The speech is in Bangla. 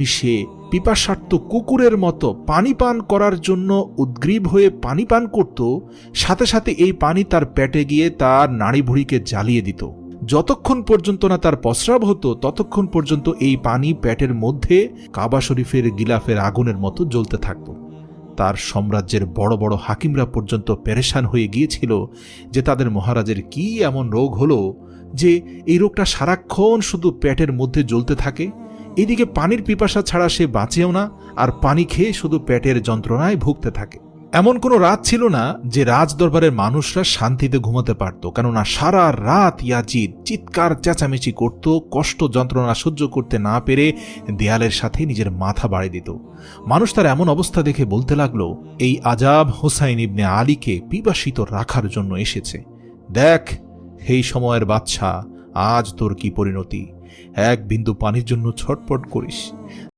সে পিপাসার্ত কুকুরের মতো পানি পান করার জন্য উদ্গ্রীব হয়ে পানি পান করত, সাথে সাথে এই পানি তার পেটে গিয়ে তার নাড়িভুড়িকে জ্বালিয়ে দিত। যতক্ষণ পর্যন্ত না তার প্রস্রাব হতো ততক্ষণ পর্যন্ত এই পানি পেটের মধ্যে কাবা শরীফের গিলাফের আগুনের মতো জ্বলতে থাকত। তার সাম্রাজ্যের বড় বড় হাকিমরা পর্যন্ত পেরেশান হয়ে গিয়েছিল যে তাদের মহারাজের কি এমন রোগ হলো যে এই রোগটা সারাক্ষণ শুধু পেটের মধ্যে জ্বলতে থাকে। এদিকে পানির পিপাসা ছাড়া সে বাঁচেও না, আর পানি খেয়ে শুধু পেটের যন্ত্রণায় ভুগতে থাকে। এমন কোনো রাত ছিল না যে রাজদরবারের মানুষরা শান্তিতে ঘুমাতে পারত, কেননা সারা রাত ইয়াজিদ চিৎকার চেঁচামেচি করত, কষ্ট যন্ত্রণা সহ্য করতে না পেরে দেয়ালের সাথে নিজের মাথা বাড়িয়ে দিত। মানুষ তার এমন অবস্থা দেখে বলতে লাগলো, এই আজাব হুসাইন ইবনে আলীকে পিপাসিত রাখার জন্য এসেছে। দেখ সেই সময়ের বাদশা, আজ তোর কি পরিণতি, এক বিন্দু পানির জন্য ছটপট করিস।